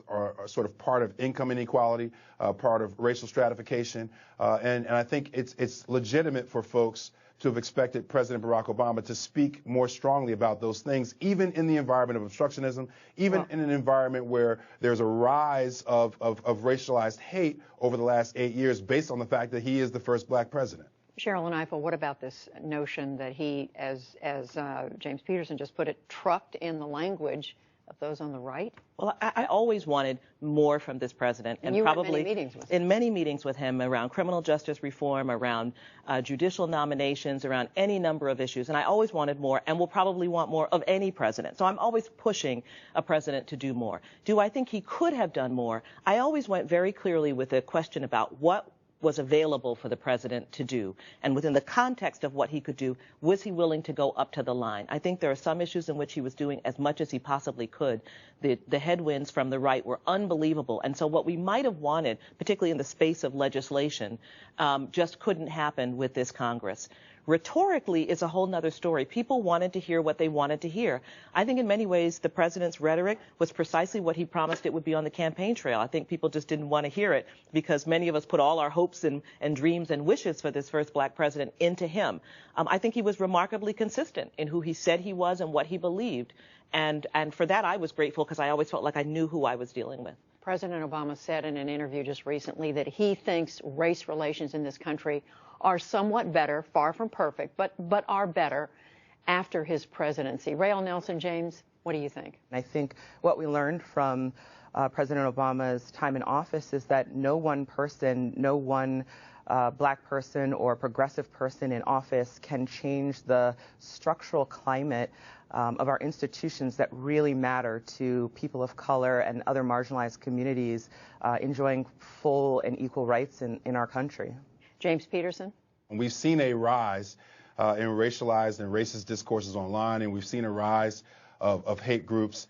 are sort of part of income inequality, part of racial stratification, and I think it's legitimate for folks to have expected President Barack Obama to speak more strongly about those things, even in the environment of obstructionism, even in an environment where there's a rise of racialized hate over the last 8 years based on the fact that he is the first black president. Sherilyn Ifill, what about this notion that he, as James Peterson just put it, trucked in the language of those on the right? Well, I always wanted more from this president, and you probably were in many meetings with him around criminal justice reform, around judicial nominations, around any number of issues. And I always wanted more, and will probably want more of any president. So I'm always pushing a president to do more. Do I think he could have done more? I always went very clearly with a question about what was available for the president to do. And within the context of what he could do, was he willing to go up to the line? I think there are some issues in which he was doing as much as he possibly could. The headwinds from the right were unbelievable. And so what we might have wanted, particularly in the space of legislation, just couldn't happen with this Congress. Rhetorically is a whole nother story. People wanted to hear what they wanted to hear. I think in many ways the president's rhetoric was precisely what he promised it would be on the campaign trail. I think people just didn't want to hear it because many of us put all our hopes and dreams and wishes for this first black president into him. I think he was remarkably consistent in who he said he was and what he believed. And for that I was grateful because I always felt like I knew who I was dealing with. President Obama said in an interview just recently that he thinks race relations in this country are somewhat better, far from perfect, but are better after his presidency. Rael Nelson James, what do you think? I think what we learned from President Obama's time in office is that no one person, no one black person or progressive person in office can change the structural climate of our institutions that really matter to people of color and other marginalized communities enjoying full and equal rights in our country. James Peterson. We've seen a rise in racialized and racist discourses online, and we've seen a rise of hate groups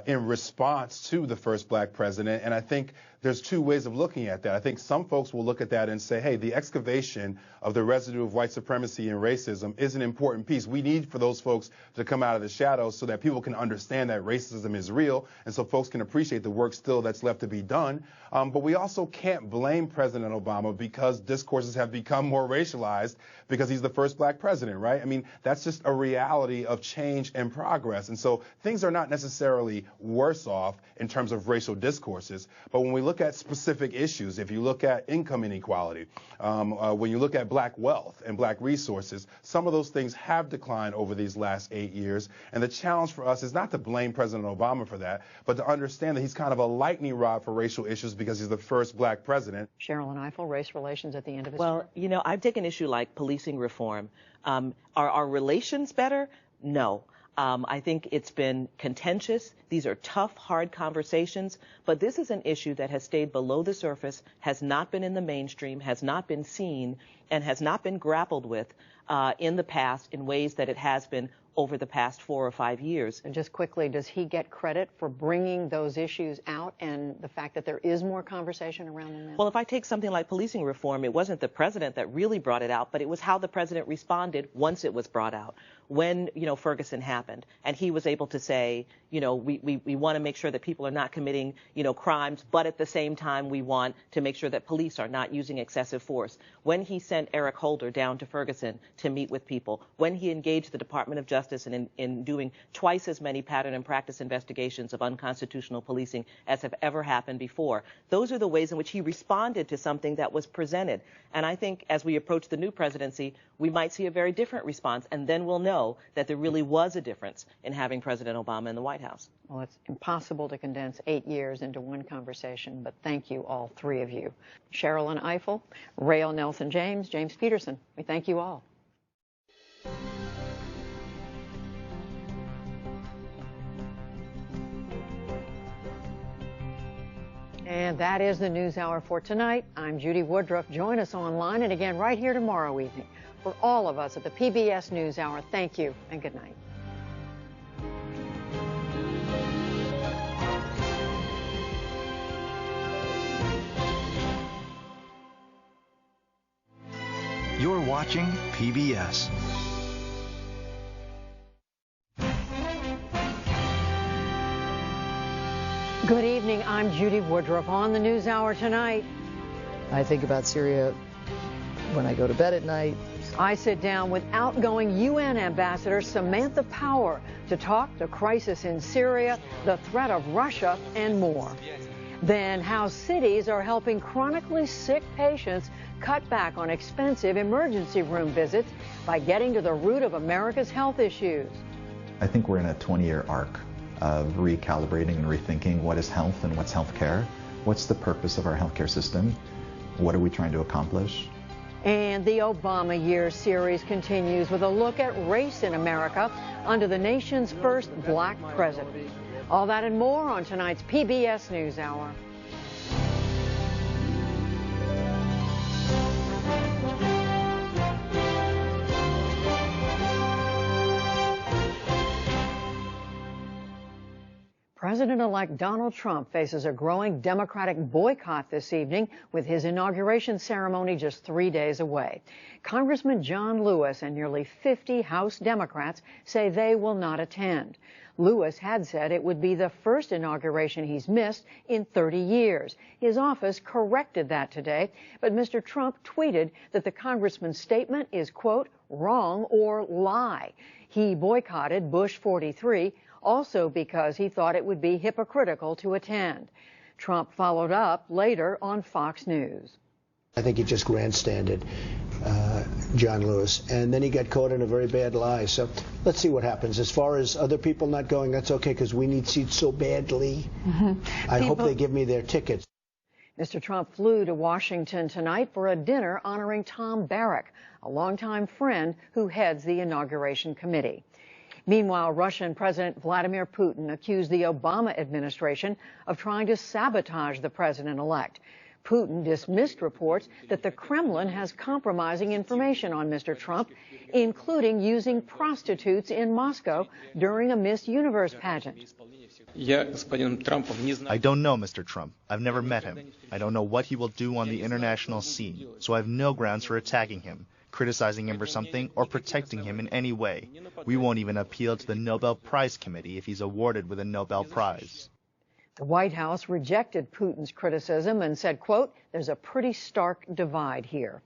in response to the first black president. And I think there's two ways of looking at that. I think some folks will look at that and say, hey, the excavation of the residue of white supremacy and racism is an important piece. We need for those folks to come out of the shadows so that people can understand that racism is real and so folks can appreciate the work still that's left to be done. But we also can't blame President Obama because discourses have become more racialized because he's the first black president, right? I mean, that's just a reality of change and progress. And so things are not necessarily worse off in terms of racial discourses. But when we look at specific issues, if you look at income inequality, when you look at black wealth and black resources, some of those things have declined over these last 8 years. And the challenge for us is not to blame President Obama for that, but to understand that he's kind of a lightning rod for racial issues because he's the first black president. Sherilyn Ifill, race relations at the end of his term. Well, you know, I've taken issue like policing reform. Are our relations better? No. I think it's been contentious. These are tough, hard conversations, but this is an issue that has stayed below the surface, has not been in the mainstream, has not been seen, and has not been grappled with in the past in ways that it has been over the past 4 or 5 years. And just quickly, does he get credit for bringing those issues out and the fact that there is more conversation around them now? Well, if I take something like policing reform, it wasn't the president that really brought it out, but it was how the president responded once it was brought out. When, you know, Ferguson happened, and he was able to say, you know, we want to make sure that people are not committing, you know, crimes, but at the same time we want to make sure that police are not using excessive force. When he sent Eric Holder down to Ferguson to meet with people, when he engaged the Department of Justice in doing twice as many pattern and practice investigations of unconstitutional policing as have ever happened before, those are the ways in which he responded to something that was presented. And I think as we approach the new presidency, we might see a very different response, and then we'll know that there really was a difference in having President Obama in the White House. Well, it's impossible to condense 8 years into one conversation, but thank you, all three of you. Sherilyn Ifill, Rael Nelson James, James Peterson, we thank you all. And that is the NewsHour for tonight. I'm Judy Woodruff. Join us online and again right here tomorrow evening. For all of us at the PBS NewsHour, thank you and good night. You're watching PBS. Good evening. I'm Judy Woodruff on the NewsHour tonight. I think about Syria when I go to bed at night. I sit down with outgoing UN Ambassador Samantha Power to talk the crisis in Syria, the threat of Russia, and more. Then how cities are helping chronically sick patients cut back on expensive emergency room visits by getting to the root of America's health issues. I think we're in a 20-year arc of recalibrating and rethinking what is health and what's health care. What's the purpose of our healthcare system? What are we trying to accomplish? And the Obama Years series continues with a look at race in America under the nation's first black president. All that and more on tonight's PBS NewsHour. President-elect Donald Trump faces a growing Democratic boycott this evening with his inauguration ceremony just 3 days away. Congressman John Lewis and nearly 50 House Democrats say they will not attend. Lewis had said it would be the first inauguration he's missed in 30 years. His office corrected that today, but Mr. Trump tweeted that the congressman's statement is, quote, wrong or lie. He boycotted Bush 43, also because he thought it would be hypocritical to attend. Trump followed up later on Fox News. I think he just grandstanded John Lewis, and then he got caught in a very bad lie. So let's see what happens. As far as other people not going, that's okay, because we need seats so badly. I hope they give me their tickets. Mr. Trump flew to Washington tonight for a dinner honoring Tom Barrack, a longtime friend who heads the inauguration committee. Meanwhile, Russian President Vladimir Putin accused the Obama administration of trying to sabotage the president-elect. Putin dismissed reports that the Kremlin has compromising information on Mr. Trump, including using prostitutes in Moscow during a Miss Universe pageant. I don't know Mr. Trump. I've never met him. I don't know what he will do on the international scene, so I have no grounds for attacking him, criticizing him for something, or protecting him in any way. We won't even appeal to the Nobel Prize Committee if he's awarded with a Nobel Prize. The White House rejected Putin's criticism and said, quote, there's a pretty stark divide here.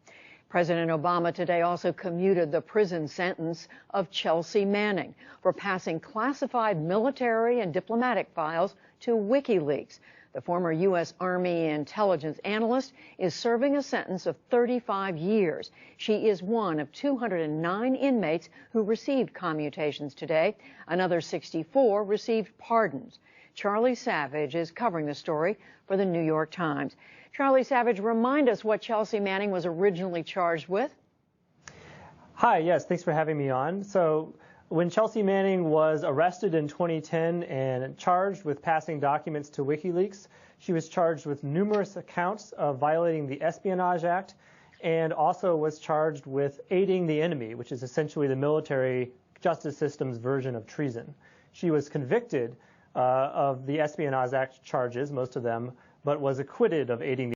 President Obama today also commuted the prison sentence of Chelsea Manning for passing classified military and diplomatic files to WikiLeaks. The former U.S. Army intelligence analyst is serving a sentence of 35 years. She is one of 209 inmates who received commutations today. Another 64 received pardons. Charlie Savage is covering the story for the New York Times. Charlie Savage, remind us what Chelsea Manning was originally charged with. Hi, yes, thanks for having me on. So when Chelsea Manning was arrested in 2010 and charged with passing documents to WikiLeaks, she was charged with numerous accounts of violating the Espionage Act and also was charged with aiding the enemy, which is essentially the military justice system's version of treason. She was convicted of the Espionage Act charges, most of them, but was acquitted of aiding the